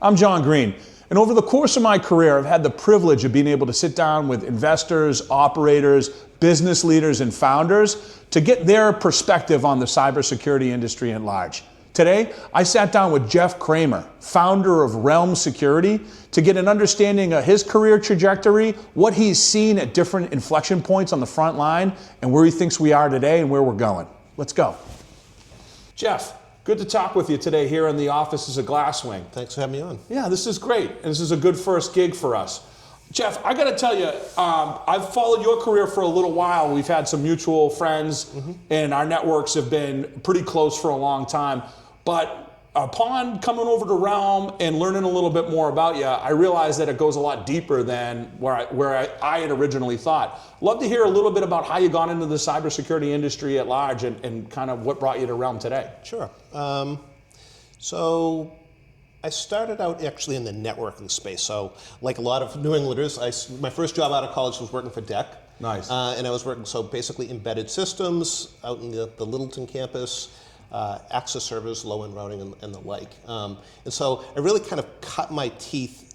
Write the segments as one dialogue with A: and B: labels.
A: I'm John Greene, and over the course of my career, I've had the privilege of being able to sit down with investors, operators, business leaders, and founders to get their perspective on the cybersecurity industry at large. Today, I sat down with Jeff Kraemer, founder of Realm.Security, to get an understanding of his career trajectory, what he's seen at different inflection points on the front line, and where he thinks we are today and where we're going. Let's go. Jeff, good to talk with you today here in the offices of Glasswing.
B: Thanks for having me on.
A: Yeah, this is great, and this is a good first gig for us. Jeff, I got to tell you, I've followed your career for a little while. We've had some mutual friends, and our networks have been pretty close for a long time. But upon coming over to Realm and learning a little bit more about you, I realized that it goes a lot deeper than where I had originally thought. Love to hear a little bit about how you got into the cybersecurity industry at large and kind of what brought you to Realm today.
B: Sure. So I started out actually in the networking space. So like a lot of New Englanders, my first job out of college was working for DEC.
A: Nice.
B: And I was working, so basically embedded systems out in the Littleton campus, access servers, low-end routing, and the like. And so I really kind of cut my teeth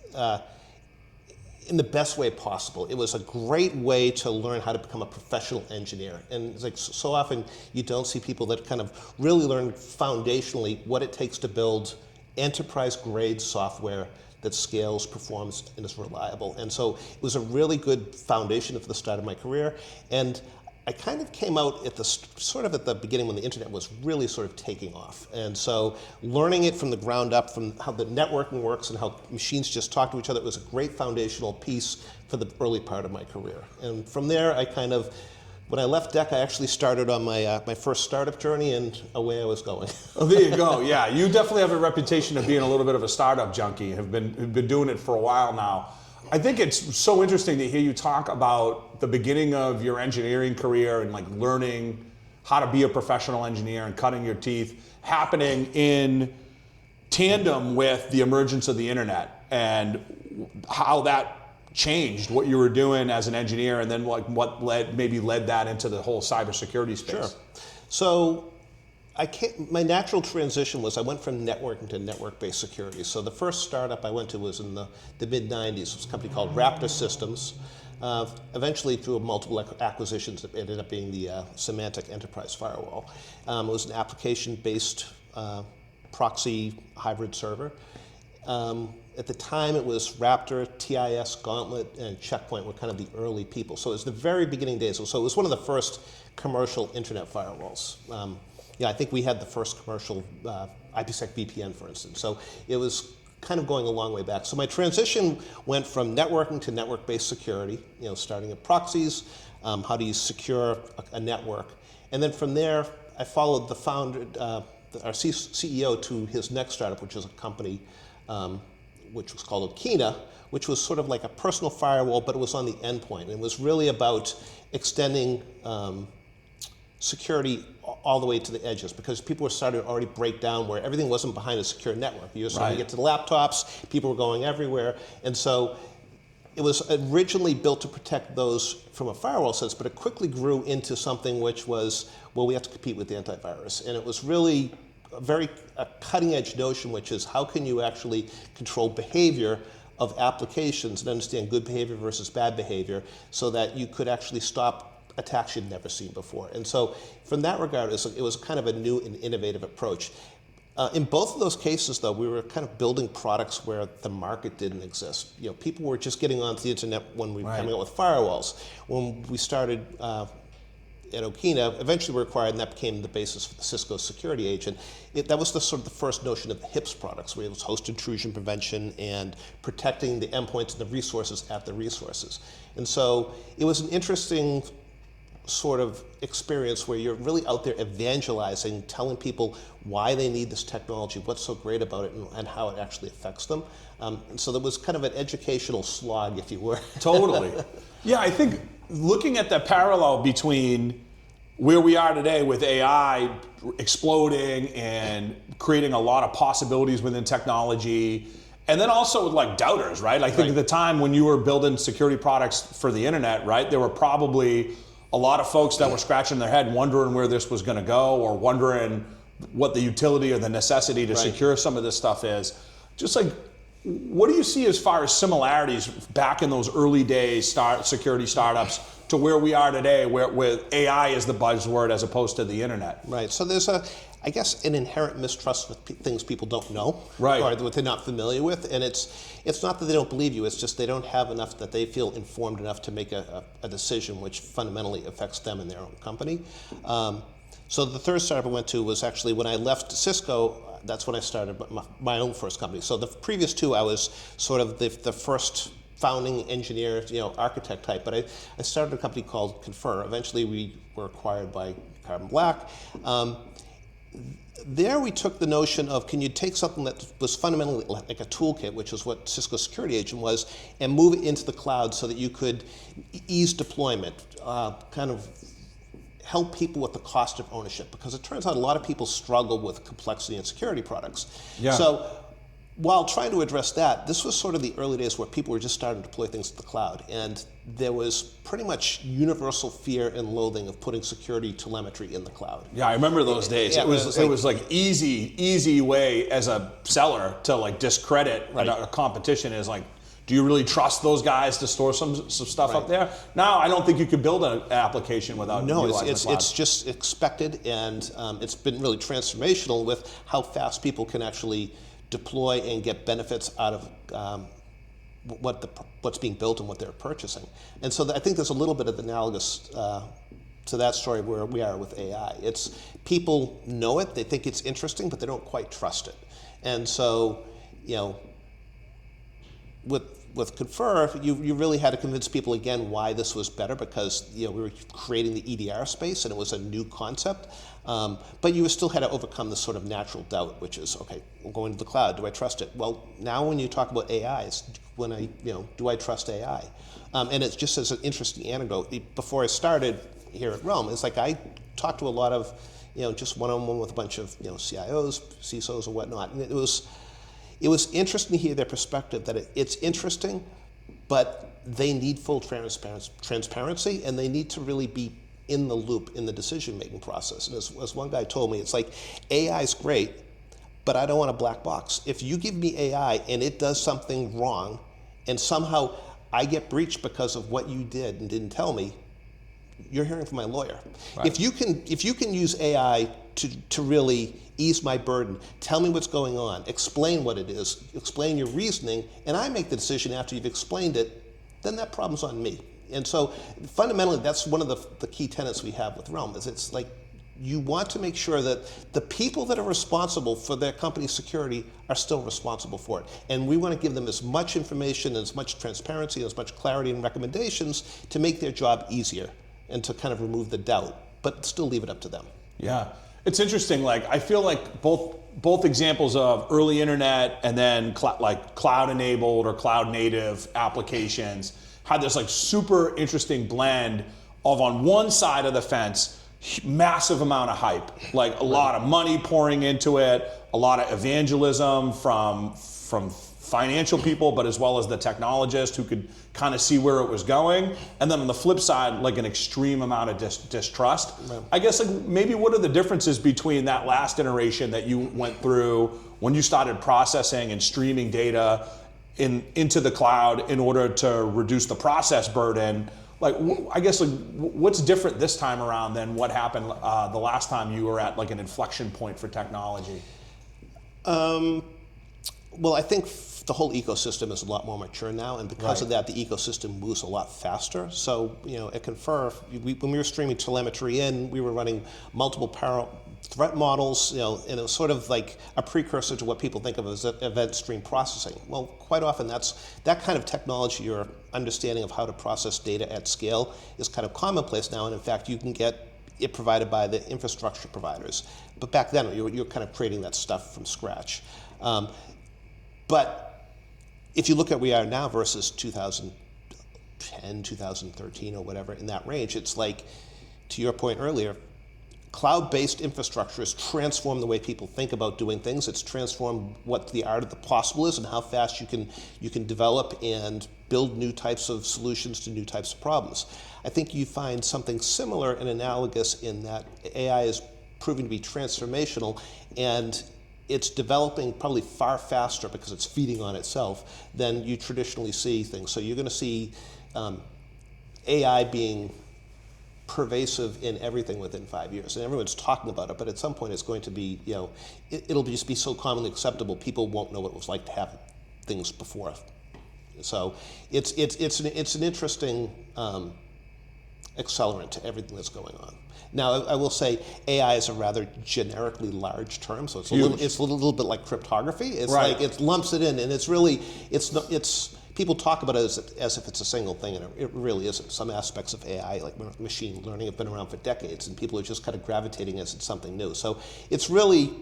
B: in the best way possible. It was a great way to learn how to become a professional engineer. And it's like so often you don't see people that kind of really learn foundationally what it takes to build enterprise-grade software that scales, performs, and is reliable. And so it was a really good foundation for the start of my career. And I kind of came out at the beginning when the internet was really sort of taking off. And so learning it from the ground up, from how the networking works and how machines just talk to each other, was a great foundational piece for the early part of my career. And from there, when I left DEC, I actually started on my first startup journey, and away I was going.
A: Oh, there you go. Yeah, you definitely have a reputation of being a little bit of a startup junkie. Have been doing it for a while now. I think it's so interesting to hear you talk about the beginning of your engineering career and like learning how to be a professional engineer and cutting your teeth happening in tandem with the emergence of the internet and how that changed what you were doing as an engineer, and then what led that into the whole cybersecurity space.
B: Sure. So my natural transition was I went from networking to network-based security. So the first startup I went to was in the mid-90s. It was a company called Raptor Systems. Eventually, through multiple acquisitions, it ended up being the Symantec Enterprise Firewall. It was an application-based proxy hybrid server. At the time, it was Raptor, TIS, Gauntlet, and Checkpoint were kind of the early people. So it was the very beginning days. So it was one of the first commercial internet firewalls. I think we had the first commercial IPsec VPN, for instance. So it was kind of going a long way back. So my transition went from networking to network-based security, starting at proxies, how do you secure a network. And then from there, I followed the founder, our CEO, to his next startup, which is a company which was called Okina, which was sort of like a personal firewall, but it was on the endpoint. And it was really about extending security all the way to the edges, because people were starting to already break down where everything wasn't behind a secure network. You were starting to get to the laptops, people were going everywhere. And so it was originally built to protect those from a firewall sense, but it quickly grew into something which was, well, we have to compete with the antivirus. And it was really a cutting edge notion, which is how can you actually control behavior of applications and understand good behavior versus bad behavior so that you could actually stop attacks you'd never seen before. And so from that regard, it was kind of a new and innovative approach. In both of those cases, though, we were kind of building products where the market didn't exist. People were just getting onto the internet when we were coming out with firewalls. When we started at Okina, eventually we acquired, and that became the basis for the Cisco Security Agent. That was the first notion of the HIPS products, where it was host intrusion prevention and protecting the endpoints and the resources at the resources. And so it was an interesting sort of experience where you're really out there evangelizing, telling people why they need this technology, what's so great about it, and how it actually affects them. And so there was kind of an educational slog, if you were.
A: Totally. Yeah, I think looking at the parallel between where we are today with AI exploding and creating a lot of possibilities within technology, and then also with like doubters, right? I think at the time when you were building security products for the internet, right, there were probably a lot of folks that were scratching their head wondering where this was going to go, or wondering what the utility or the necessity to secure some of this stuff is. Just like What do you see as far as similarities back in those early days, security startups, to where we are today, where AI is the buzzword as opposed to the internet?
B: Right. So there's I guess, an inherent mistrust with things people don't know,
A: right,
B: or what they're not familiar with, and it's not that they don't believe you. It's just they don't have enough that they feel informed enough to make a decision which fundamentally affects them and their own company. So the third startup I went to was actually when I left Cisco. That's when I started my own first company. So the previous two, I was sort of the first founding engineer, architect type. But I started a company called Confer. Eventually, we were acquired by Carbon Black. There we took the notion of, can you take something that was fundamentally like a toolkit, which is what Cisco Security Agent was, and move it into the cloud so that you could ease deployment, kind of help people with the cost of ownership, because it turns out a lot of people struggle with complexity in security products.
A: Yeah.
B: So while trying to address that, this was sort of the early days where people were just starting to deploy things to the cloud, and there was pretty much universal fear and loathing of putting security telemetry in the cloud.
A: Yeah, I remember those days.
B: Yeah,
A: it was like easy way as a seller to like discredit a competition is like, do you really trust those guys to store some stuff up there? Now, I don't think you could build an application without utilizing the cloud.
B: It's just expected, and it's been really transformational with how fast people can actually deploy and get benefits out of what's being built and what they're purchasing. And so I think there's a little bit of analogous to that story where we are with AI. It's people know it, they think it's interesting, but they don't quite trust it. And so, with Confer, you really had to convince people again why this was better, because we were creating the EDR space and it was a new concept. But you still had to overcome this sort of natural doubt, which is, okay, we're going to the cloud. Do I trust it? Well, now when you talk about AI, it's do I trust AI? And it's just as an interesting anecdote. Before I started here at Realm, it's like I talked to a lot of, just one-on-one with a bunch of, CIOs, CISOs, or whatnot, and it was interesting to hear their perspective that it's interesting, but they need full transparency, and they need to really be in the loop in the decision-making process. And as one guy told me, it's like, AI is great, but I don't want a black box. If you give me AI and it does something wrong, and somehow I get breached because of what you did and didn't tell me, you're hearing from my lawyer. Right. If you can use AI to really ease my burden, tell me what's going on, explain what it is, explain your reasoning, and I make the decision after you've explained it, then that problem's on me. And so fundamentally, that's one of the key tenets we have with Realm, is it's like, you want to make sure that the people that are responsible for their company's security are still responsible for it. And we want to give them as much information, as much transparency, as much clarity and recommendations to make their job easier and to kind of remove the doubt, but still leave it up to them.
A: Yeah. It's interesting, like I feel like both examples of early internet and then cloud-enabled or cloud-native applications had this like super interesting blend of, on one side of the fence, massive amount of hype, like a lot of money pouring into it, a lot of evangelism from financial people, but as well as the technologists who could kind of see where it was going. And then on the flip side, like an extreme amount of distrust. Right. I guess like maybe what are the differences between that last iteration that you went through when you started processing and streaming data into the cloud in order to reduce the process burden? Like, I guess, like, what's different this time around than what happened the last time you were at like an inflection point for technology?
B: Well, I think the whole ecosystem is a lot more mature now, and because of that, the ecosystem moves a lot faster. So, at Confer, when we were streaming telemetry in, we were running multiple threat models, and it was sort of like a precursor to what people think of as event stream processing. Well, quite often that kind of technology, or understanding of how to process data at scale, is kind of commonplace now, and in fact, you can get it provided by the infrastructure providers. But back then, you're kind of creating that stuff from scratch. But if you look at where we are now versus 2010, 2013, or whatever, in that range, it's like, to your point earlier, cloud-based infrastructure has transformed the way people think about doing things. It's transformed what the art of the possible is and how fast you can develop and build new types of solutions to new types of problems. I think you find something similar and analogous in that AI is proving to be transformational, and it's developing probably far faster because it's feeding on itself than you traditionally see things. So you're going to see AI being pervasive in everything within 5 years, and everyone's talking about it. But at some point, it's going to be, it'll just be so commonly acceptable, people won't know what it was like to have things before. So it's an interesting accelerant to everything that's going on. Now, I will say AI is a rather generically large term, so it's a little bit like cryptography. It's
A: right.
B: like it lumps it in, and it's really people talk about it as if it's a single thing, and it really isn't. Some aspects of AI, like machine learning, have been around for decades, and people are just kind of gravitating as it's something new. So it's really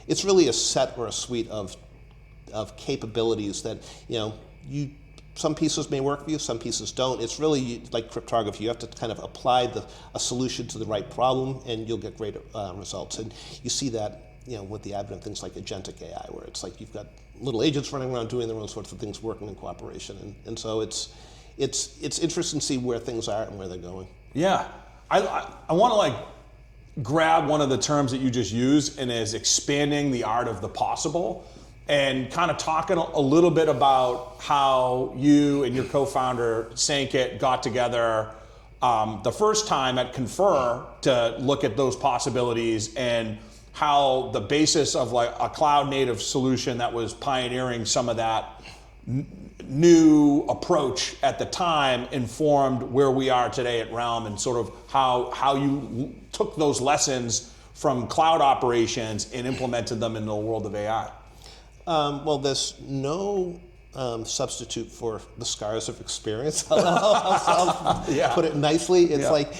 B: a set or a suite of capabilities that some pieces may work for you, some pieces don't. It's really like cryptography. You have to kind of apply a solution to the right problem, and you'll get great results. And you see that with the advent of things like agentic AI, where it's like you've got little agents running around doing their own sorts of things, working in cooperation. And so it's interesting to see where things are and where they're going.
A: Yeah, I want to grab one of the terms that you just used, and is expanding the art of the possible. And kind of talking a little bit about how you and your co-founder, Sanket, got together the first time at Confer to look at those possibilities, and how the basis of like a cloud native solution that was pioneering some of that new approach at the time informed where we are today at Realm, and sort of how you took those lessons from cloud operations and implemented them in the world of AI.
B: Well, there's no substitute for the scars of experience. I'll put it nicely. It's like,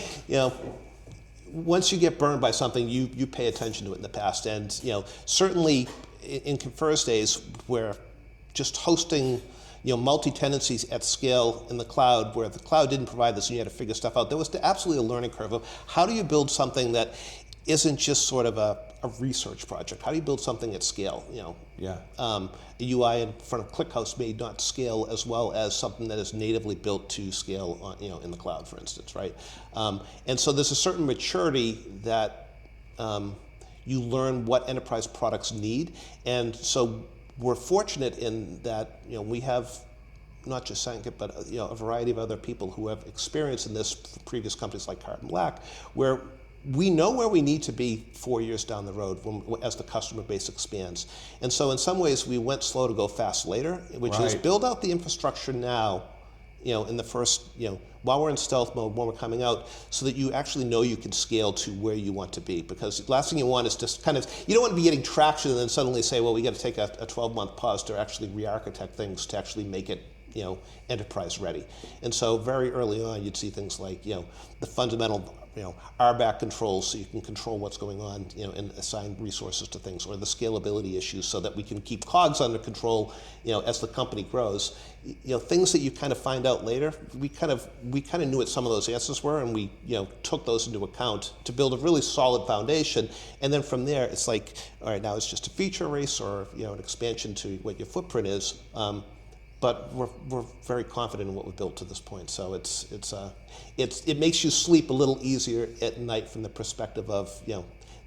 B: once you get burned by something, you pay attention to it in the past. And certainly in Confer's days, where just hosting multi-tenancies at scale in the cloud, where the cloud didn't provide this and you had to figure stuff out, there was absolutely a learning curve of how do you build something that isn't just sort of a research project. How do you build something at scale? A UI in front of ClickHouse may not scale as well as something that is natively built to scale on, in the cloud, for instance, right? And so there's a certain maturity that you learn what enterprise products need. And so we're fortunate in that we have not just Sanket, but a variety of other people who have experience in this from previous companies like Carbon Black, where we know where we need to be 4 years down the road as the customer base expands. And so in some ways we went slow to go fast later, which is build out the infrastructure now, in the first, while we're in stealth mode, when we're coming out, so that you actually know you can scale to where you want to be. Because the last thing you want is just kind of, you don't want to be getting traction and then suddenly say, well, we got to take a 12-month pause to actually re-architect things to actually make it enterprise ready. And so very early on, you'd see things like, the fundamental, RBAC controls, so you can control what's going on, and assign resources to things, or the scalability issues, so that we can keep COGS under control, as the company grows. Things that you kind of find out later. We kind of knew what some of those answers were, and we, took those into account to build a really solid foundation. And then from there, it's like, all right, now it's just a feature race, or an expansion to what your footprint is. But we're very confident in what we've built to this point. So it makes you sleep a little easier at night from the perspective of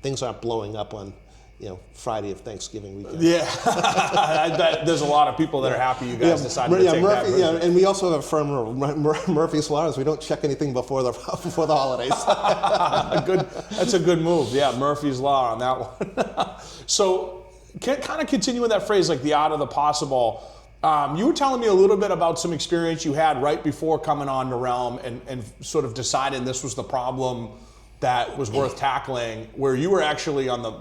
B: things aren't blowing up on Friday of Thanksgiving weekend. Yeah,
A: I bet there's a lot of people that are happy you guys decided to take
B: Murphy,
A: that version.
B: And we also have a firm rule, Murphy's Law, is we don't check anything before the holidays.
A: That's a good move. Yeah, Murphy's Law on that one. So kind of continue with that phrase, like the art of the possible. You were telling me a little bit about some experience you had right before coming on to Realm, and sort of deciding this was the problem that was worth tackling, where you were actually on the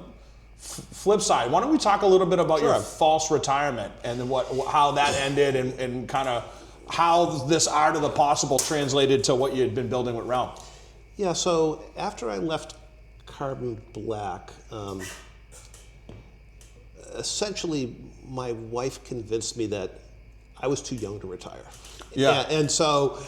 A: flip side. Why don't we talk a little bit about your false retirement, and then how that ended, and kind of how this art of the possible translated to what you had been building with Realm?
B: Yeah, so after I left Carbon Black, essentially my wife convinced me that I was too young to retire. Yeah. And so,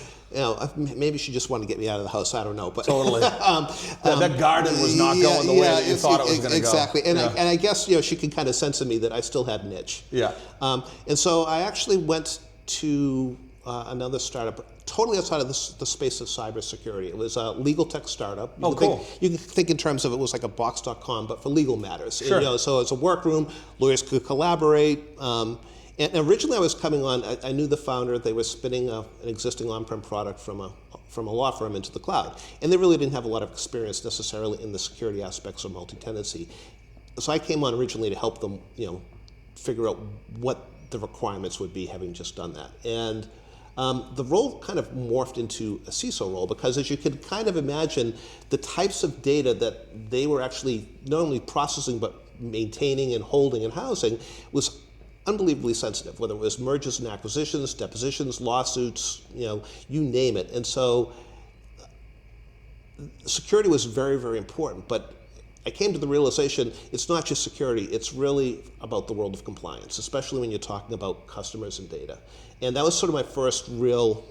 B: maybe she just wanted to get me out of the house. I don't know. But
A: totally. That garden was not going the way that you thought it was going to go.
B: Exactly. And I guess she could kind of sense in me that I still had an itch.
A: Yeah.
B: And so I actually went to another startup, totally outside of the space of cybersecurity. It was a legal tech startup. You can think in terms of it was like a Box.com, but for legal matters.
A: Sure.
B: And, so it's a workroom, lawyers could collaborate. And originally I was coming on, I knew the founder, they were spinning an existing on-prem product from a law firm into the cloud. And they really didn't have a lot of experience necessarily in the security aspects of multi-tenancy. So I came on originally to help them, figure out what the requirements would be, having just done that. And the role kind of morphed into a CISO role, because as you can kind of imagine, the types of data that they were actually not only processing but maintaining and holding and housing was unbelievably sensitive, whether it was mergers and acquisitions, depositions, lawsuits, you name it. And so security was very, very important. But I came to the realization it's not just security, it's really about the world of compliance, especially when you're talking about customers and data. And that was sort of my first real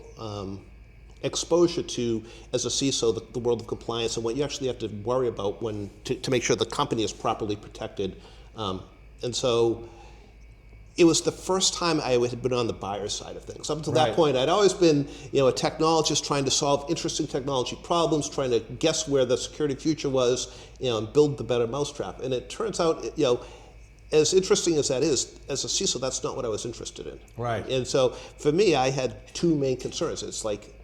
B: exposure to, as a CISO, the world of compliance and what you actually have to worry about to make sure the company is properly protected. And so it was the first time I had been on the buyer side of things. Up until that point, I'd always been, a technologist trying to solve interesting technology problems, trying to guess where the security future was, and build the better mousetrap. And it turns out, as interesting as that is, as a CISO, that's not what I was interested in.
A: Right.
B: And so for me, I had two main concerns. It's like,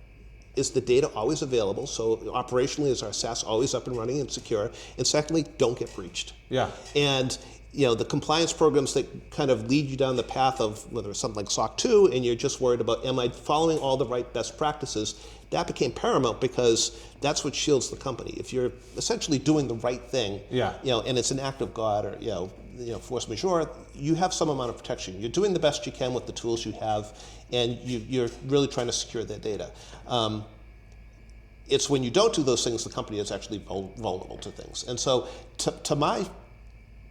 B: is the data always available? So operationally, is our SaaS always up and running and secure? And secondly, don't get breached.
A: Yeah.
B: And the compliance programs that kind of lead you down the path of whether it's something like SOC 2 and you're just worried about, am I following all the right best practices? That became paramount, because that's what shields the company. If you're essentially doing the right thing, and it's an act of God or force majeure, you have some amount of protection. You're doing the best you can with the tools you have, and you're really trying to secure their data. It's when you don't do those things, the company is actually vulnerable to things. And so to my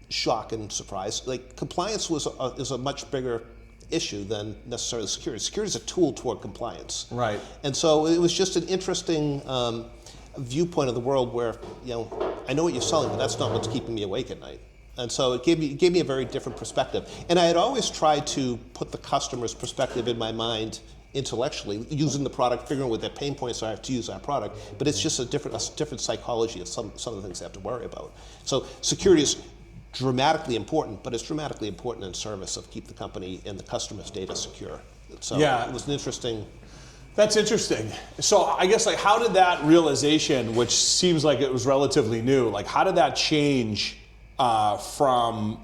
B: shock and surprise, like, compliance is a much bigger issue than necessarily security. Security is a tool toward compliance.
A: Right.
B: And so it was just an interesting viewpoint of the world where, I know what you're selling, but that's not what's keeping me awake at night. And so it gave me a very different perspective. And I had always tried to put the customer's perspective in my mind intellectually, using the product, figuring what their pain points are to use our product. But it's just a different psychology of some of the things they have to worry about. So security is dramatically important, but it's dramatically important in service of keep the company and the customer's data secure. So it was an interesting.
A: That's interesting. So I guess, like, how did that realization, which seems like it was relatively new, like, how did that change from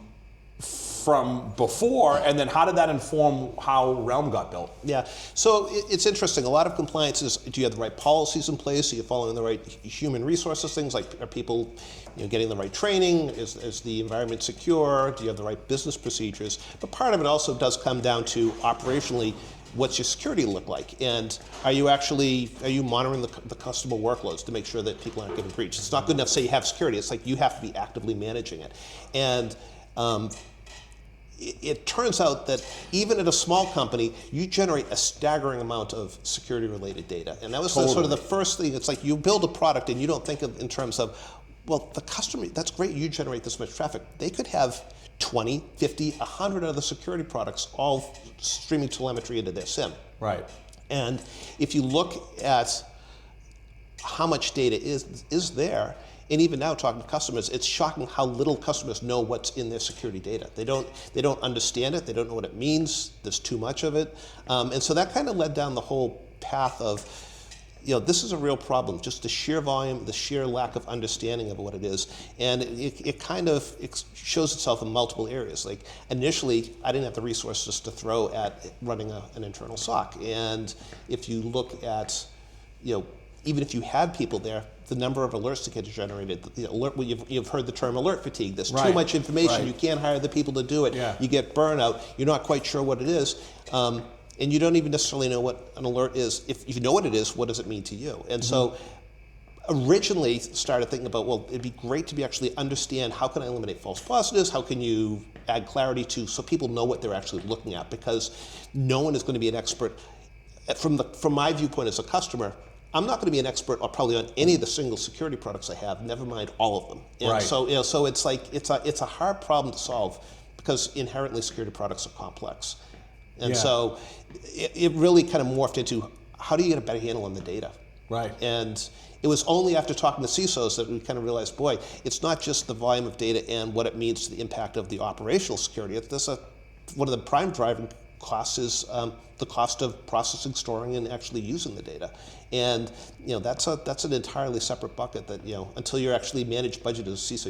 A: before, and then how did that inform how Realm got built?
B: Yeah, so it's interesting. A lot of compliance is, do you have the right policies in place? Are you following the right human resources things? Like, are people getting the right training? Is the environment secure? Do you have the right business procedures? But part of it also does come down to operationally, what's your security look like? And are you monitoring the customer workloads to make sure that people aren't getting breached? It's not good enough to say you have security. It's like you have to be actively managing it. And it turns out that even at a small company, you generate a staggering amount of security-related data. And that was sort of the first thing. It's like you build a product and you don't think of in terms of, well, the customer, that's great, you generate this much traffic. They could have 20, 50, 100 other security products all streaming telemetry into their SIM.
A: Right.
B: And if you look at how much data is there, and even now talking to customers, it's shocking how little customers know what's in their security data. They don't understand it, they don't know what it means, there's too much of it. And so that kind of led down the whole path of, this is a real problem, just the sheer volume, the sheer lack of understanding of what it is. And it shows itself in multiple areas. Like, initially, I didn't have the resources to throw at running an internal SOC. And if you look at, even if you had people there, the number of alerts that get generated, you've heard the term alert fatigue. There's too much information. You can't hire the people to do it.
A: Yeah.
B: You get burnout. You're not quite sure what it is. And you don't even necessarily know what an alert is. If you know what it is, what does it mean to you? And so originally started thinking about, well, it'd be great to actually understand, how can I eliminate false positives? How can you add clarity so people know what they're actually looking at? Because no one is going to be an expert. From my viewpoint as a customer, I'm not going to be an expert probably on any of the single security products I have, never mind all of them. And so it's like it's a hard problem to solve, because inherently security products are complex. And so it really kind of morphed into how do you get a better handle on the data?
A: Right.
B: And it was only after talking to CISOs that we kind of realized, boy, it's not just the volume of data and what it means to the impact of the operational security. One of the prime driving costs is the cost of processing, storing, and actually using the data. And that's an entirely separate bucket that until you're actually managed budget as a CISO,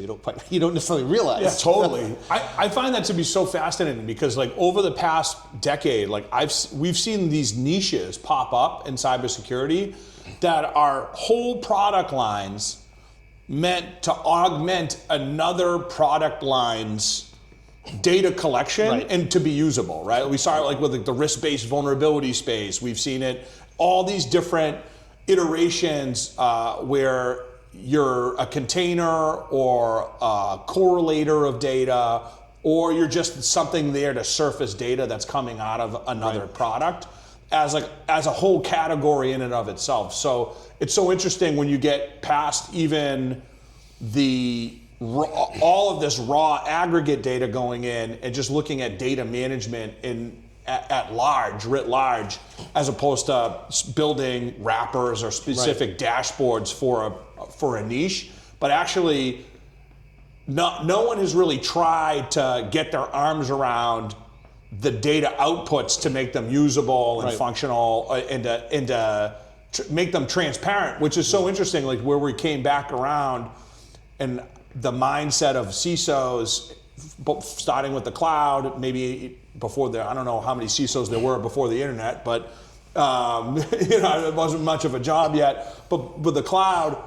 B: you don't necessarily realize.
A: Yeah, totally. I find that to be so fascinating because over the past decade, we've seen these niches pop up in cybersecurity that are whole product lines meant to augment another product line's data collection and to be usable, right? We saw it with the risk-based vulnerability space. We've seen it, all these different iterations where you're a container or a correlator of data, or you're just something there to surface data that's coming out of another product as a whole category in and of itself. So it's so interesting when you get past even all of this raw aggregate data going in and just looking at data management writ large, as opposed to building wrappers or specific dashboards for a niche. But actually, no one has really tried to get their arms around the data outputs to make them usable and functional and to make them transparent, which is so interesting, where we came back around and the mindset of CISOs, starting with the cloud, maybe before I don't know how many CISOs there were before the internet, but it wasn't much of a job yet. But with the cloud,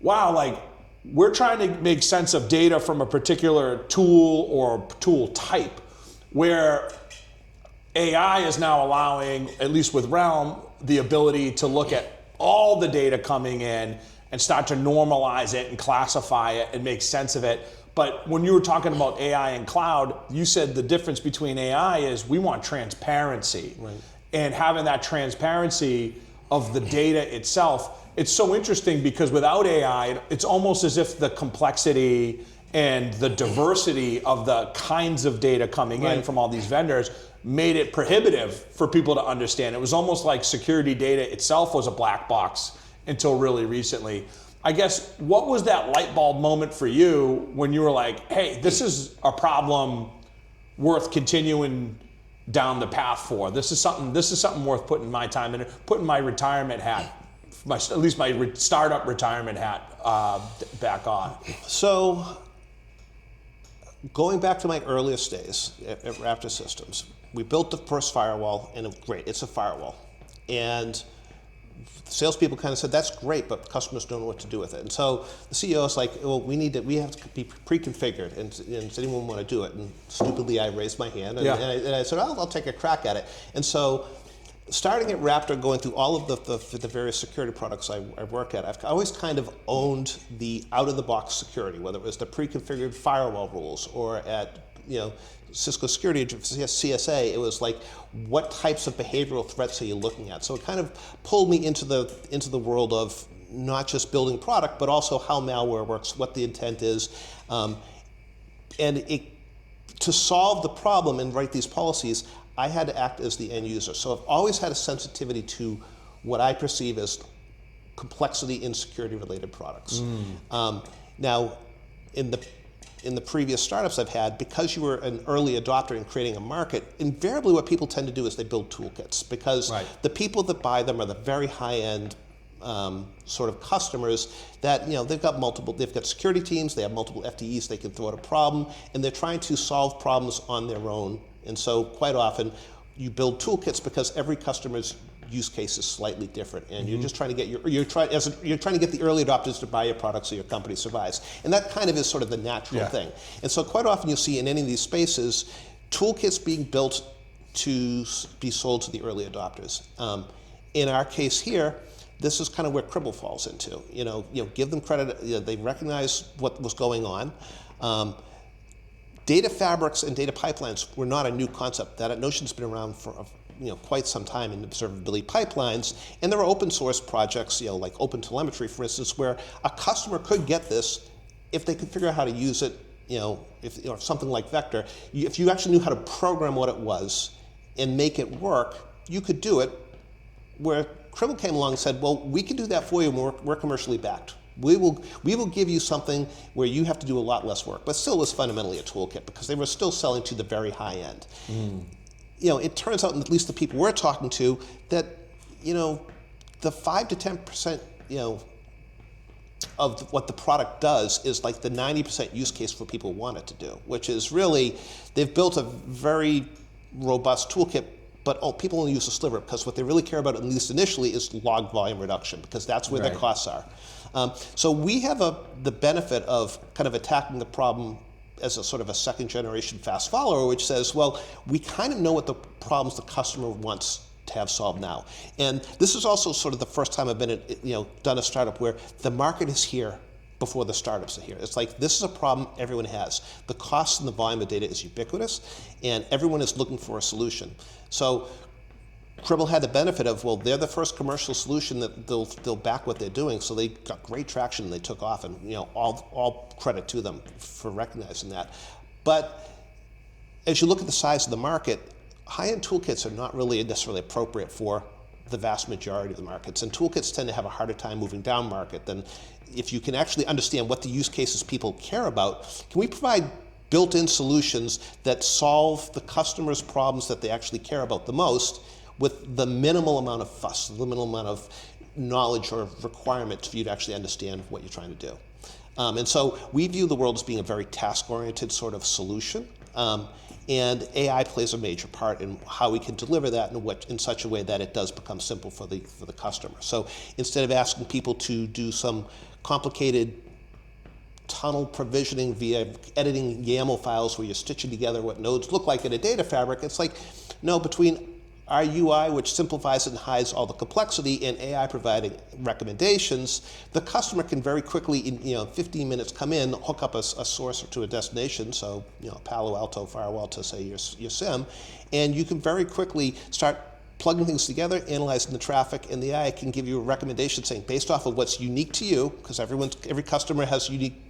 A: wow, we're trying to make sense of data from a particular tool or tool type, where AI is now allowing, at least with Realm, the ability to look at all the data coming in and start to normalize it and classify it and make sense of it. But when you were talking about AI and cloud, you said the difference between AI is we want transparency. And having that transparency of the data itself, it's so interesting because without AI, it's almost as if the complexity and the diversity of the kinds of data coming in from all these vendors made it prohibitive for people to understand. It was almost like security data itself was a black box until really recently. I guess, what was that light bulb moment for you when you were like, hey, this is a problem worth continuing down the path for? This is something worth putting my time in, putting my retirement hat, at least my startup retirement hat back on.
B: So, going back to my earliest days at Raptor Systems, we built the first firewall, and great, it's a firewall. And salespeople kind of said, that's great, but customers don't know what to do with it. And so the CEO is like, well, we have to be pre-configured, and does anyone want to do it? And stupidly, I raised my hand, and I said, I'll take a crack at it. And so starting at Raptor, going through all of the various security products I work at, I've always kind of owned the out-of-the-box security, whether it was the pre-configured firewall rules, or at Cisco Security, CSA, it was what types of behavioral threats are you looking at? So it kind of pulled me into the world of not just building product, but also how malware works, what the intent is, and to solve the problem and write these policies, I had to act as the end user. So I've always had a sensitivity to what I perceive as complexity in security-related products. Now, in the previous startups I've had, because you were an early adopter in creating a market, invariably what people tend to do is they build toolkits, because the people that buy them are the very high-end sort of customers that they've got security teams, they have multiple FTEs, they can throw out a problem, and they're trying to solve problems on their own. And so quite often you build toolkits because every customer's use case is slightly different, and you're just trying to get you're trying to get the early adopters to buy your product so your company survives, and that kind of is sort of the natural thing. And so quite often you'll see in any of these spaces toolkits being built to be sold to the early adopters. In our case here, this is kind of where Cribble falls into. Give them credit. They recognize what was going on. Data fabrics and data pipelines were not a new concept. That notion's been around for quite some time in observability pipelines, and there are open source projects, like OpenTelemetry, for instance, where a customer could get this if they could figure out how to use it. If something like Vector, if you actually knew how to program what it was, and make it work, you could do it. Where Kraemer came along and said, well, we can do that for you when we're commercially backed. We will give you something where you have to do a lot less work, but still was fundamentally a toolkit because they were still selling to the very high end. It turns out, at least the people we're talking to, that the 5 to 10%, of what the product does is like the 90% use case for people want it to do, which is really, they've built a very robust toolkit, but people only use a sliver because what they really care about, at least initially, is log volume reduction because that's where their costs are. So we have the benefit of kind of attacking the problem as a sort of a second generation fast follower, which says, well, we kind of know what the problems the customer wants to have solved now. And this is also sort of the first time I've been done a startup where the market is here before the startups are here. It's like, this is a problem everyone has. The cost and the volume of data is ubiquitous, and everyone is looking for a solution. So Kraemer had the benefit of, well, they're the first commercial solution that they'll back what they're doing, so they got great traction and they took off, and all credit to them for recognizing that. But as you look at the size of the market, high-end toolkits are not really necessarily appropriate for the vast majority of the markets, and toolkits tend to have a harder time moving down market than if you can actually understand what the use cases people care about. Can we provide built-in solutions that solve the customer's problems that they actually care about the most with the minimal amount of fuss, the minimal amount of knowledge or requirements for you to actually understand what you're trying to do? And so we view the world as being a very task-oriented sort of solution. And AI plays a major part in how we can deliver that in such a way that it does become simple for the customer. So instead of asking people to do some complicated tunnel provisioning via editing YAML files where you're stitching together what nodes look like in a data fabric, it's like, no, between our UI, which simplifies it and hides all the complexity, and AI providing recommendations, the customer can very quickly, in 15 minutes, come in, hook up a source to a destination, so Palo Alto Firewall to say your SIM, and you can very quickly start plugging things together, analyzing the traffic, and the AI can give you a recommendation saying, based off of what's unique to you, because every customer has unique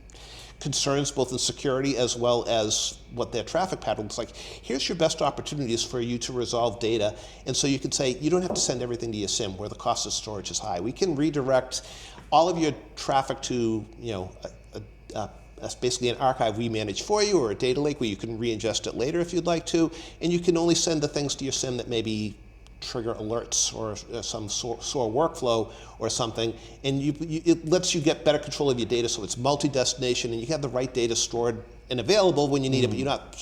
B: concerns both in security as well as what their traffic pattern looks like. Here's your best opportunities for you to resolve data. And so you can say, you don't have to send everything to your SIM where the cost of storage is high. We can redirect all of your traffic to that's basically an archive we manage for you, or a data lake where you can re-ingest it later if you'd like to. And you can only send the things to your SIM that maybe trigger alerts or some SOAR workflow or something, and it lets you get better control of your data, so it's multi-destination, and you have the right data stored and available when you need it, but you're not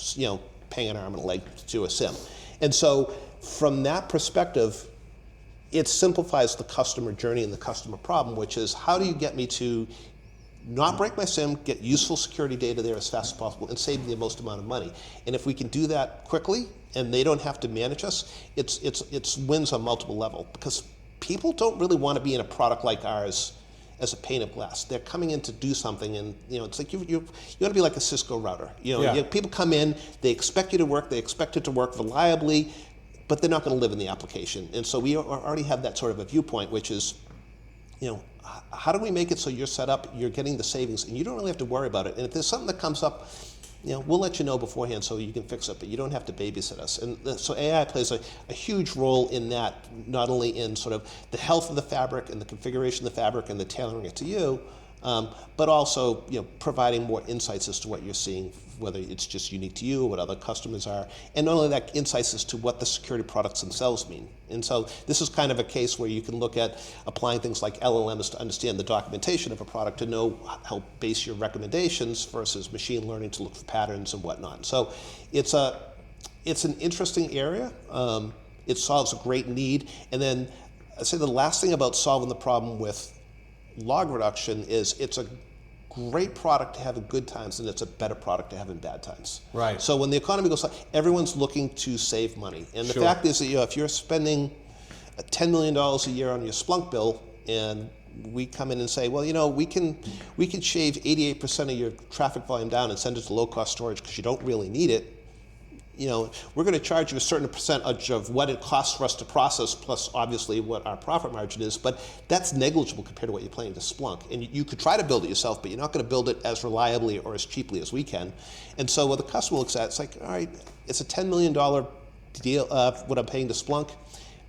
B: paying an arm and a leg to a SIM. And so from that perspective, it simplifies the customer journey and the customer problem, which is, how do you get me to not break my SIM, get useful security data there as fast as possible, and save me the most amount of money? And if we can do that quickly, and they don't have to manage us, it's wins on multiple levels, because people don't really want to be in a product like ours as a pane of glass. They're coming in to do something, and it's like you want to be like a Cisco router. People come in, they expect you to work, they expect it to work reliably, but they're not going to live in the application. And so we already have that sort of a viewpoint, which is, how do we make it so you're set up, you're getting the savings, and you don't really have to worry about it. And if there's something that comes up, we'll let you know beforehand so you can fix it, but you don't have to babysit us. And so AI plays a huge role in that, not only in sort of the health of the fabric and the configuration of the fabric and the tailoring it to you, but also providing more insights as to what you're seeing, whether it's just unique to you or what other customers are, and not only that, insights as to what the security products themselves mean. And so this is kind of a case where you can look at applying things like LLMs to understand the documentation of a product, to know how base your recommendations versus machine learning to look for patterns and whatnot. So it's an interesting area. It solves a great need. And then I'd say the last thing about solving the problem with log reduction is, it's a great product to have in good times, and it's a better product to have in bad times.
A: Right.
B: So when the economy goes up, everyone's looking to save money. And the fact is that if you're spending $10 million a year on your Splunk bill, and we come in and say, well, we can shave 88% of your traffic volume down and send it to low-cost storage because you don't really need it, we're going to charge you a certain percentage of what it costs for us to process, plus obviously what our profit margin is, but that's negligible compared to what you're paying to Splunk. And you could try to build it yourself, but you're not going to build it as reliably or as cheaply as we can. And so what the customer looks at, it's like, all right, it's a $10 million deal what I'm paying to Splunk.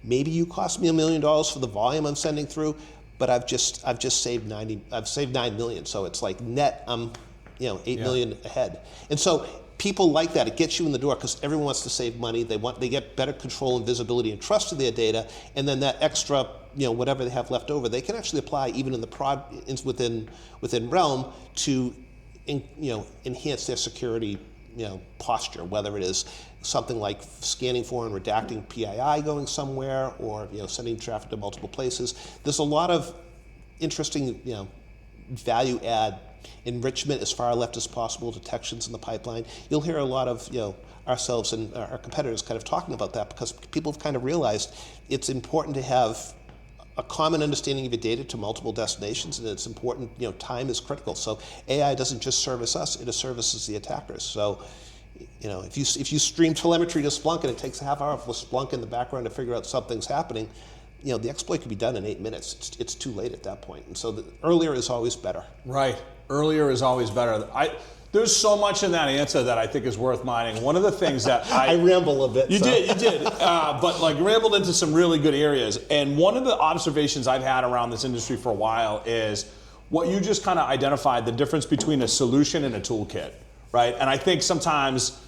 B: Maybe you cost me $1 million for the volume I'm sending through, but I've just saved $9 million. So it's like net, I'm $8 million ahead. And so people like that. It gets you in the door because everyone wants to save money. They get better control and visibility and trust of their data, and then that extra, whatever they have left over, they can actually apply even in the within Realm to enhance their security posture, whether it is something like scanning for and redacting PII going somewhere, or sending traffic to multiple places. There's a lot of interesting value add enrichment as far left as possible, detections in the pipeline. You'll hear a lot of ourselves and our competitors kind of talking about that, because people have kind of realized it's important to have a common understanding of your data to multiple destinations, and it's important, time is critical. So AI doesn't just service us, it services the attackers. So, if you stream telemetry to Splunk and it takes a half hour for Splunk in the background to figure out something's happening, the exploit could be done in 8 minutes. It's too late at that point. And so earlier is always better.
A: Right, earlier is always better. There's so much in that answer that I think is worth mining. One of the things that
B: I ramble a bit.
A: You did, but rambled into some really good areas. And one of the observations I've had around this industry for a while is what you just kind of identified, the difference between a solution and a toolkit, right? And I think sometimes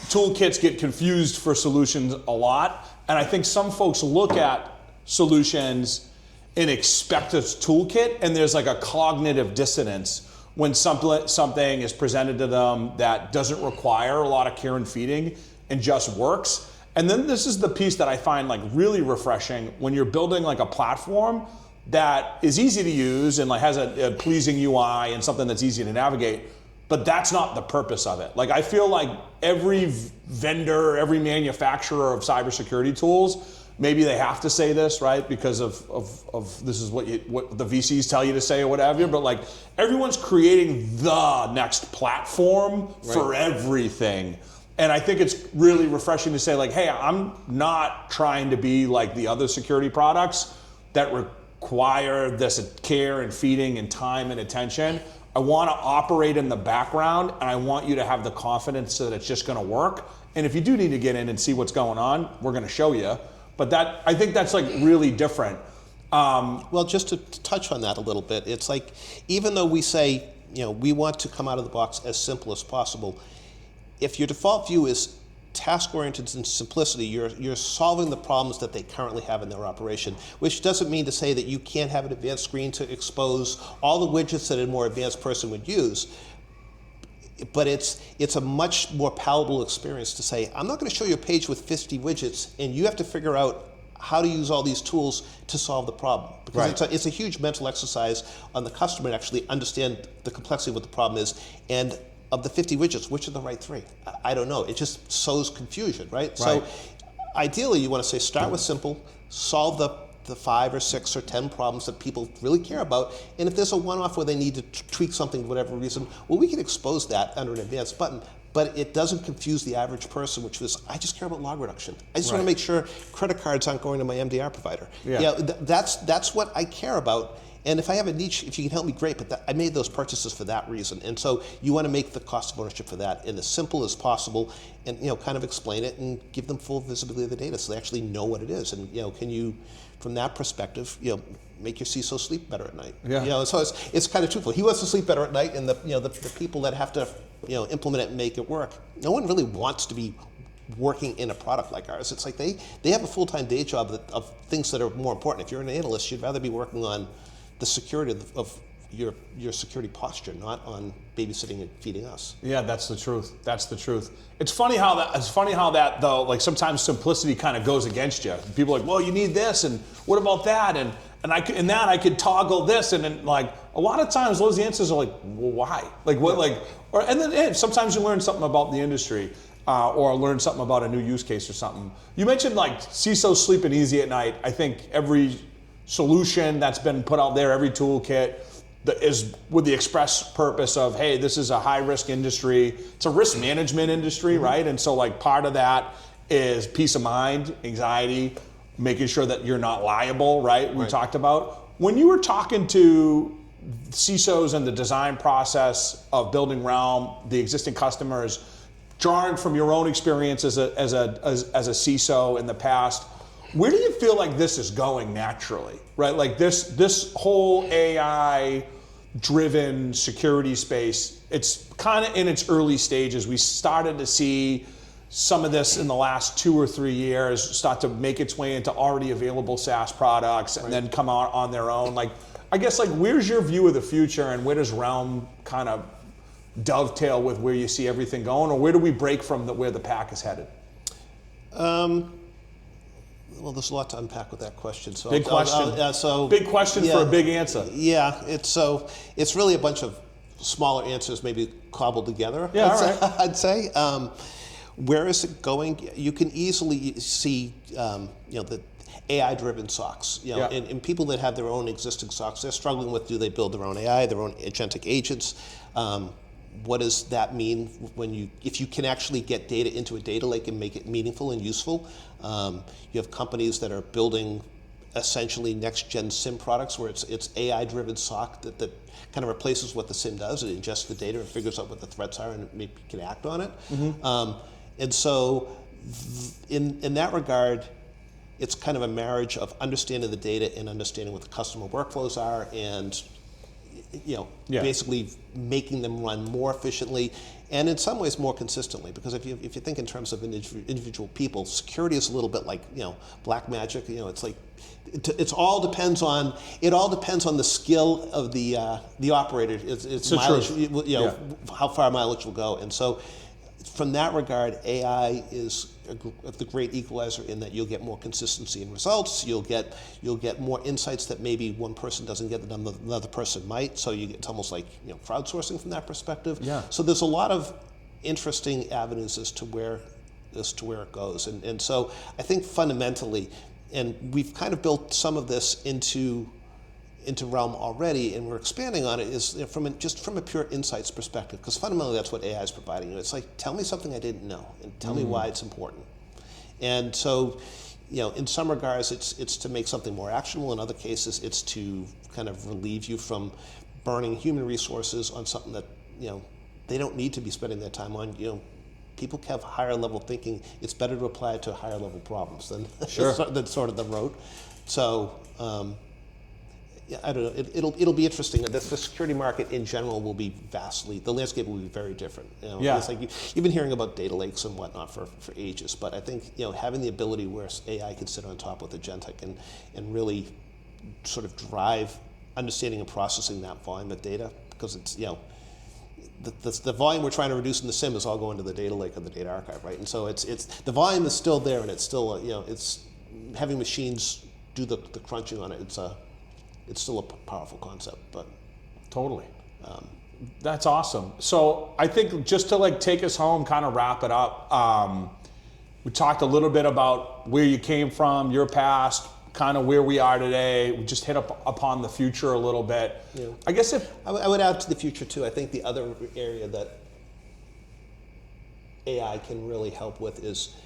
A: toolkits get confused for solutions a lot. And I think some folks look at solutions and expect a toolkit, and there's like a cognitive dissonance when something is presented to them that doesn't require a lot of care and feeding and just works. And then this is the piece that I find really refreshing when you're building a platform that is easy to use and has a pleasing UI and something that's easy to navigate, but that's not the purpose of it. I feel like every vendor, every manufacturer of cybersecurity tools, maybe they have to say this, right? Because of this is what the VCs tell you to say or whatever, but everyone's creating the next platform for everything. And I think it's really refreshing to say hey, I'm not trying to be like the other security products that require this care and feeding and time and attention. I want to operate in the background, and I want you to have the confidence that it's just going to work. And if you do need to get in and see what's going on, we're going to show you. But I think that's really different.
B: Well, just to touch on that a little bit, it's even though we say, we want to come out of the box as simple as possible, if your default view is task-oriented and simplicity, you're solving the problems that they currently have in their operation, which doesn't mean to say that you can't have an advanced screen to expose all the widgets that a more advanced person would use. But it's a much more palatable experience to say, I'm not going to show you a page with 50 widgets, and you have to figure out how to use all these tools to solve the problem. Because it's a huge mental exercise on the customer to actually understand the complexity of what the problem is. And of the 50 widgets, which are the right 3? I don't know. It just sows confusion, right? So ideally, you want to say, start with simple, solve the 5 or 6 or 10 problems that people really care about. And if there's a one-off where they need to tweak something for whatever reason, well, we can expose that under an advanced button. But it doesn't confuse the average person, which is, I just care about log reduction. I just want to make sure credit cards aren't going to my MDR provider. That's what I care about. And if I have a niche, if you can help me, great, but I made those purchases for that reason. And so you want to make the cost of ownership for that as simple as possible, and kind of explain it and give them full visibility of the data so they actually know what it is. And can you, from that perspective, make your CISO sleep better at night. So it's kind of truthful. He wants to sleep better at night, and the people that have to implement it and make it work, no one really wants to be working in a product like ours. It's they have a full-time day job of things that are more important. If you're an analyst, you'd rather be working on the security of your security posture, not on babysitting and feeding us.
A: Yeah, that's the truth. That's the truth. It's funny how that though, sometimes simplicity kind of goes against you. People are well, you need this, and what about that, and I could toggle this, and then a lot of times those answers are well, why? And then sometimes you learn something about the industry. Or learn something about a new use case or something. You mentioned CISO sleeping easy at night. I think every solution that's been put out there, every toolkit that is with the express purpose of, hey, this is a high-risk industry. It's a risk management industry, right? And so part of that is peace of mind, anxiety, making sure that you're not liable, right? We talked about. When you were talking to CISOs and the design process of building Realm, the existing customers, John, from your own experience as a CISO in the past, where do you feel like this is going naturally, right? Like this whole AI-driven security space, it's kind of in its early stages. We started to see some of this in the last 2 or 3 years start to make its way into already available SaaS products and then come out on their own. Like, I guess, like, where's your view of the future, and where does Realm kind of dovetail with where you see everything going, or where do we break from where the pack is headed?
B: Well, there's a lot to unpack with that question. So
A: big question. Big question for a big answer.
B: Yeah, it's really a bunch of smaller answers, maybe cobbled together.
A: Yeah, all right.
B: I'd say. Where is it going? You can easily see, the AI-driven SOCs. And people that have their own existing SOCs, they're struggling with: do they build their own AI, their own agentic agents? What does that mean if you can actually get data into a data lake and make it meaningful and useful? You have companies that are building essentially next-gen SIEM products where it's AI-driven SOC that kind of replaces what the SIEM does. It ingests the data and figures out what the threats are and maybe can act on it. And so in that regard, it's kind of a marriage of understanding the data and understanding what the customer workflows are, and basically making them run more efficiently and in some ways more consistently. Because if you think in terms of individual people, security is a little bit like black magic. It's like it all depends on the skill of the operator. It's mileage, how far mileage will go. And so from that regard, AI is the great equalizer in that you'll get more consistency in results. You'll get more insights that maybe one person doesn't get that another person might. So it's almost like crowdsourcing from that perspective.
A: Yeah.
B: So there's a lot of interesting avenues as to where it goes. And so I think fundamentally, and we've kind of built some of this into Realm already, and we're expanding on it, is from a pure insights perspective, because fundamentally that's what AI is providing you. It's like, tell me something I didn't know, and tell me why it's important. And so, in some regards, it's to make something more actionable. In other cases, it's to kind of relieve you from burning human resources on something that they don't need to be spending their time on. People have higher level thinking. It's better to apply it to higher level problems than than sort of the rote. So. I don't know. It'll be interesting. The security market in general will be the landscape will be very different. It's like you've been hearing about data lakes and whatnot for ages, but I think having the ability where AI can sit on top with agentic and really sort of drive understanding and processing that volume of data, because it's the volume we're trying to reduce in the SIEM is all going to the data lake or the data archive, right? And so it's the volume is still there, and it's still it's having machines do the crunching on it. It's still a powerful concept, but
A: totally. That's awesome. So I think just to take us home, kind of wrap it up. We talked a little bit about where you came from, your past, kind of where we are today. We just hit upon the future a little bit. Yeah. I guess
B: I would add to the future too. I think the other area that AI can really help with is,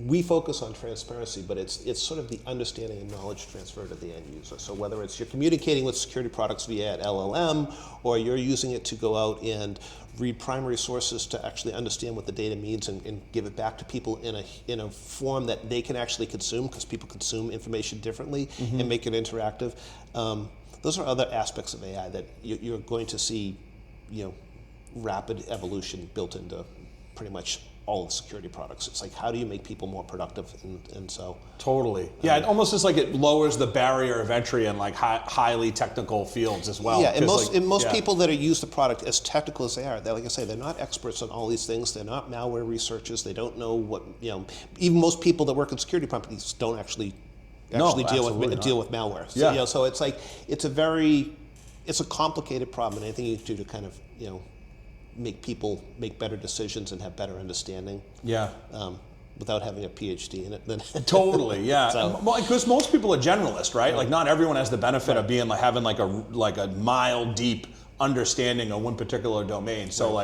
B: we focus on transparency, but it's sort of the understanding and knowledge transfer to the end user. So whether it's you're communicating with security products via an LLM, or you're using it to go out and read primary sources to actually understand what the data means and give it back to people in a form that they can actually consume, because people consume information differently, and make it interactive. Those are other aspects of AI that you're going to see, rapid evolution built into pretty much all of the security products. It's like, how do you make people more productive? And so
A: totally, yeah. It almost is like it lowers the barrier of entry in highly technical fields as well.
B: Yeah, and most people that use the product, as technical as they are, like I say, they're not experts on all these things. They're not malware researchers. They don't know what Even most people that work in security companies don't actually deal with malware. So, so it's like it's a complicated problem, and anything you do to kind of make people make better decisions and have better understanding.
A: Yeah.
B: Without having a PhD in it. Then
A: totally, yeah. Because most people are generalists, right? Like not everyone has the benefit of being having a mile deep understanding of one particular domain. So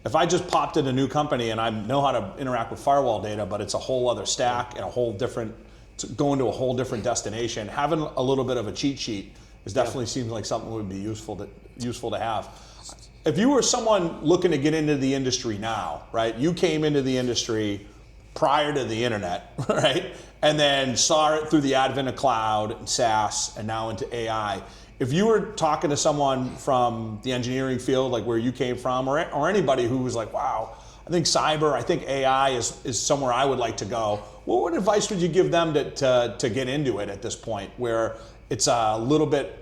A: if I just popped in a new company and I know how to interact with firewall data, but it's a whole other stack and going to a whole different destination, having a little bit of a cheat sheet definitely seems like something that would be useful to have. if you were someone looking to get into the industry now, right? You came into the industry prior to the internet, right? And then saw it through the advent of cloud and SaaS and now into AI. If you were talking to someone from the engineering field, like where you came from, or anybody who was like, wow, I think cyber, I think AI is somewhere I would like to go, what advice would you give them to get into it at this point, where it's a little bit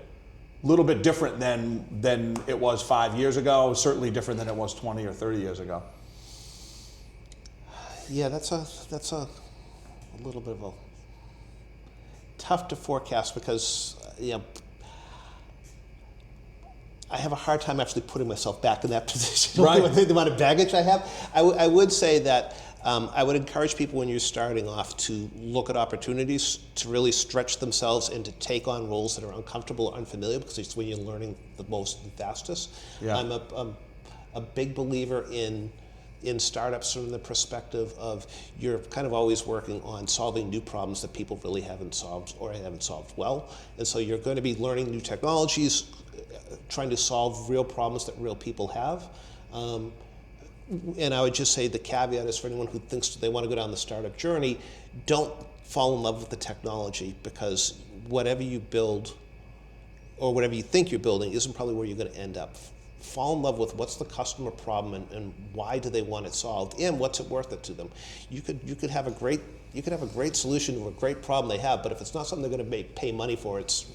A: different than it was 5 years ago, certainly different than it was 20 or 30 years ago?
B: Yeah, that's a little bit of a tough to forecast because I have a hard time actually putting myself back in that position.
A: Right.
B: With the amount of baggage I have. I would say that I would encourage people when you're starting off to look at opportunities, to really stretch themselves and to take on roles that are uncomfortable or unfamiliar, because it's when you're learning the most and fastest.
A: Yeah.
B: I'm a big believer in startups from the perspective of you're kind of always working on solving new problems that people really haven't solved or haven't solved well. And so you're going to be learning new technologies, trying to solve real problems that real people have. And I would just say the caveat is for anyone who thinks they want to go down the startup journey, don't fall in love with the technology, because whatever you build or whatever you think you're building isn't probably where you're going to end up. Fall in love with what's the customer problem and why do they want it solved, and what's it worth it to them. You could have a great solution to a great problem they have, but if it's not something they're going to pay money for, it's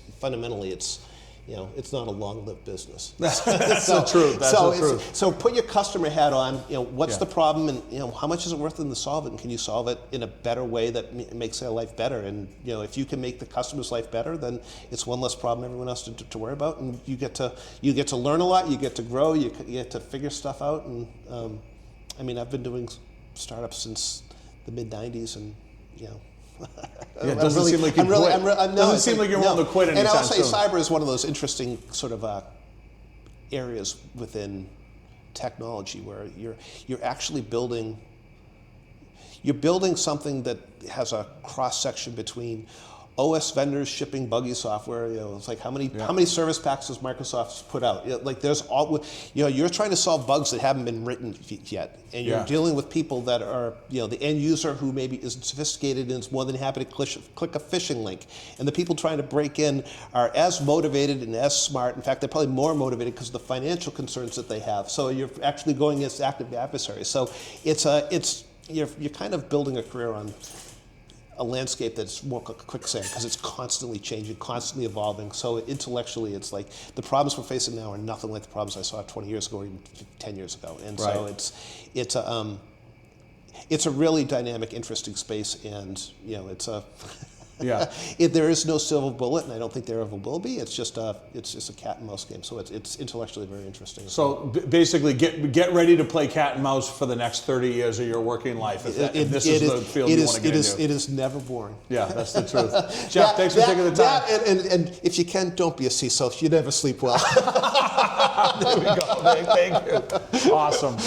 B: not a long-lived business.
A: That's the truth. That's the truth.
B: So put your customer hat on. What's the problem, and how much is it worth them to solve it, and can you solve it in a better way that makes their life better? And if you can make the customer's life better, then it's one less problem everyone else to worry about, and you get to learn a lot. You get to grow. You get to figure stuff out. And I've been doing startups since the mid '90s, and
A: Yeah, it doesn't seem like you quit. It doesn't seem like you're willing to quit anytime soon.
B: And I'll say cyber is one of those interesting sort of areas within technology where you're actually building something that has a cross section between OS vendors shipping buggy software. It's like how many service packs does Microsoft put out? There's all. You're trying to solve bugs that haven't been written yet, and you're dealing with people that are the end user who maybe isn't sophisticated and is more than happy to click a phishing link, and the people trying to break in are as motivated and as smart. In fact, they're probably more motivated because of the financial concerns that they have. So you're actually going against active adversaries. So you're kind of building a career on a landscape that's more quicksand, because it's constantly changing, constantly evolving. So intellectually, it's like the problems we're facing now are nothing like the problems I saw 20 years ago or even 10 years ago. And so it's a really dynamic, interesting space, and it's a there is no silver bullet, and I don't think there ever will be. It's just a cat and mouse game. So it's intellectually very interesting.
A: So basically, get ready to play cat and mouse for the next 30 years of your working life. If this is the field you want to get into.
B: It is never boring.
A: Yeah, that's the truth. Jeff, thanks for taking the time.
B: And if you can, don't be a CISO. You never sleep well.
A: There we go. Thank you. Awesome.